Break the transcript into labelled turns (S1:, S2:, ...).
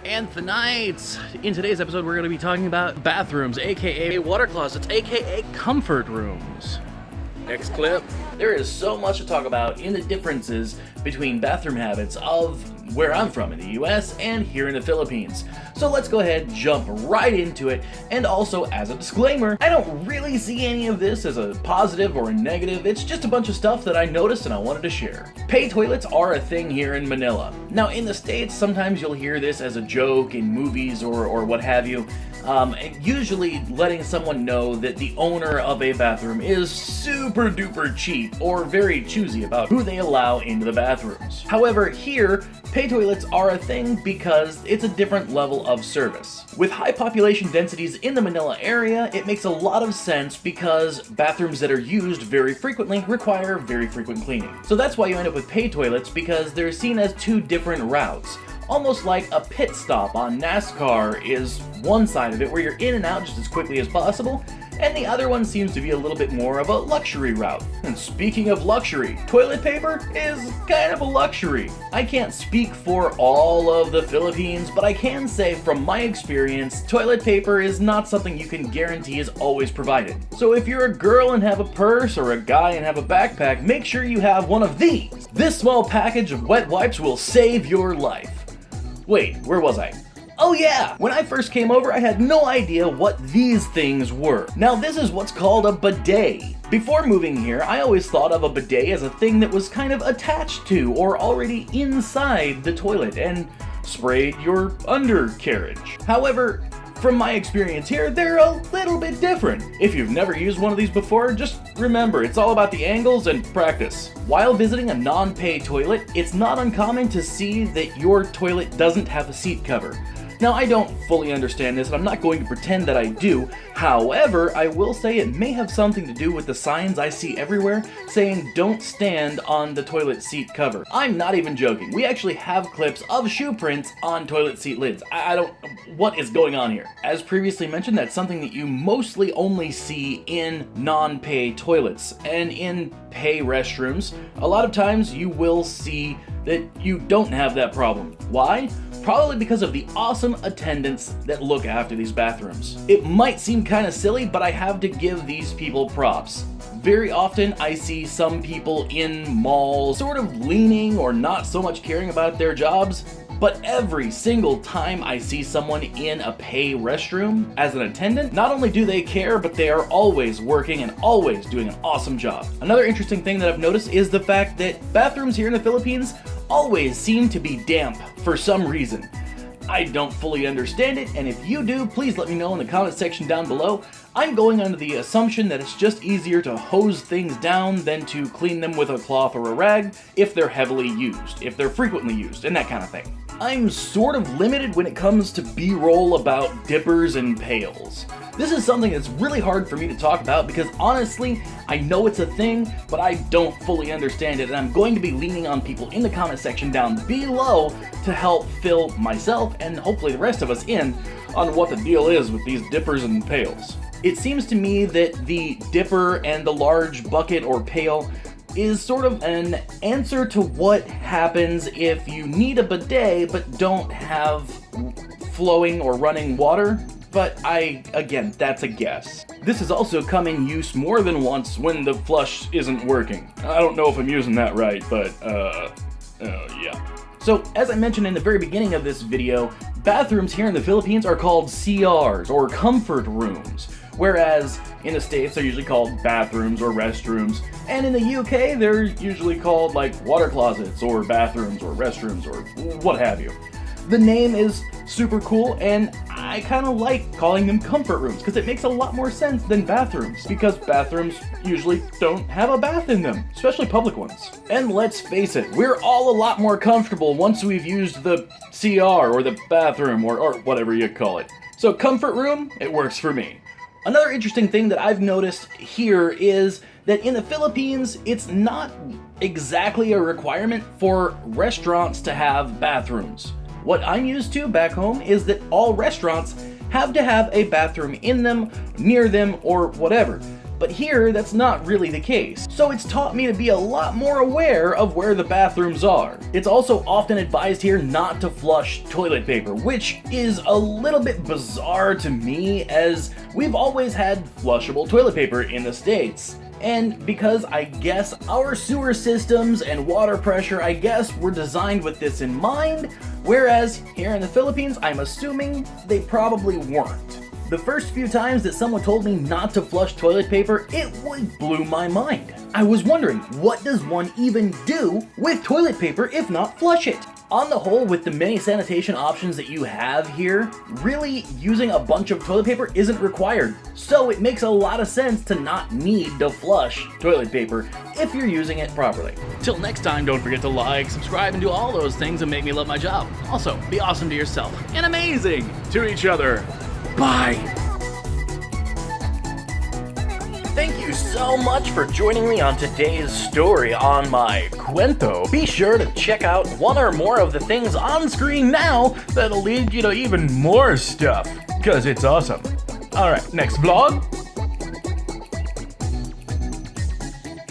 S1: And tonight, in today's episode, we're going to be talking about bathrooms, aka water closets, aka comfort rooms. Next clip. There is so much to talk about in the differences between bathroom habits of where I'm from in the US and here in the Philippines. So let's go ahead, jump right into it, and also as a disclaimer, I don't really see any of this as a positive or a negative, it's just a bunch of stuff that I noticed and I wanted to share. Pay toilets are a thing here in Manila. Now in the States, sometimes you'll hear this as a joke in movies or what have you. Usually letting someone know that the owner of a bathroom is super duper cheap or very choosy about who they allow into the bathrooms. However, here, pay toilets are a thing because it's a different level of service. With high population densities in the Manila area, it makes a lot of sense because bathrooms that are used very frequently require very frequent cleaning. So that's why you end up with pay toilets, because they're seen as two different routes. Almost like a pit stop on NASCAR is one side of it where you're in and out just as quickly as possible, and the other one seems to be a little bit more of a luxury route. And speaking of luxury, toilet paper is kind of a luxury. I can't speak for all of the Philippines, but I can say from my experience, toilet paper is not something you can guarantee is always provided. So if you're a girl and have a purse, or a guy and have a backpack, make sure you have one of these. This small package of wet wipes will save your life. Wait, where was I? Oh yeah! When I first came over, I had no idea what these things were. Now this is what's called a bidet. Before moving here, I always thought of a bidet as a thing that was kind of attached to or already inside the toilet and sprayed your undercarriage. However, from my experience here, they're a little bit different. If you've never used one of these before, just remember, it's all about the angles and practice. While visiting a non-pay toilet, it's not uncommon to see that your toilet doesn't have a seat cover. Now, I don't fully understand this, and I'm not going to pretend that I do. However, I will say it may have something to do with the signs I see everywhere saying don't stand on the toilet seat cover. I'm not even joking. We actually have clips of shoe prints on toilet seat lids. What is going on here? As previously mentioned, that's something that you mostly only see in non-pay toilets. And in pay restrooms, a lot of times you will see that you don't have that problem. Why? Probably because of the awesome attendants that look after these bathrooms. It might seem kind of silly, but I have to give these people props. Very often I see some people in malls sort of leaning or not so much caring about their jobs, but every single time I see someone in a pay restroom as an attendant, not only do they care, but they are always working and always doing an awesome job. Another interesting thing that I've noticed is the fact that bathrooms here in the Philippines always seem to be damp for some reason. I don't fully understand it, and if you do, please let me know in the comment section down below. I'm going under the assumption that it's just easier to hose things down than to clean them with a cloth or a rag if they're heavily used, if they're frequently used, and that kind of thing. I'm sort of limited when it comes to B-roll about dippers and pails. This is something that's really hard for me to talk about because honestly, I know it's a thing, but I don't fully understand it, and I'm going to be leaning on people in the comment section down below to help fill myself and hopefully the rest of us in on what the deal is with these dippers and pails. It seems to me that the dipper and the large bucket or pail is sort of an answer to what happens if you need a bidet but don't have flowing or running water. But again, that's a guess. This has also come in use more than once when the flush isn't working. I don't know if I'm using that right, but yeah. So, as I mentioned in the very beginning of this video, bathrooms here in the Philippines are called CRs, or comfort rooms, whereas in the States they're usually called bathrooms or restrooms, and in the UK they're usually called like water closets or bathrooms or restrooms or what have you. The name is super cool, and I kind of like calling them comfort rooms because it makes a lot more sense than bathrooms, because bathrooms usually don't have a bath in them, especially public ones. And let's face it, we're all a lot more comfortable once we've used the CR or the bathroom or whatever you call it. So comfort room, it works for me. Another interesting thing that I've noticed here is that in the Philippines, it's not exactly a requirement for restaurants to have bathrooms. What I'm used to back home is that all restaurants have to have a bathroom in them, near them, or whatever. But here, that's not really the case. So it's taught me to be a lot more aware of where the bathrooms are. It's also often advised here not to flush toilet paper, which is a little bit bizarre to me, as we've always had flushable toilet paper in the States. And because I guess our sewer systems and water pressure, I guess, were designed with this in mind, whereas here in the Philippines, I'm assuming they probably weren't. The first few times that someone told me not to flush toilet paper, it blew my mind. I was wondering, what does one even do with toilet paper if not flush it? On the whole, with the many sanitation options that you have here, really using a bunch of toilet paper isn't required. So it makes a lot of sense to not need to flush toilet paper if you're using it properly. Till next time, don't forget to like, subscribe, and do all those things that make me love my job. Also, be awesome to yourself and amazing to each other. Bye! Thank you so much for joining me on today's story on my cuento. Be sure to check out one or more of the things on screen now that'll lead you to even more stuff, because it's awesome. Alright, next vlog?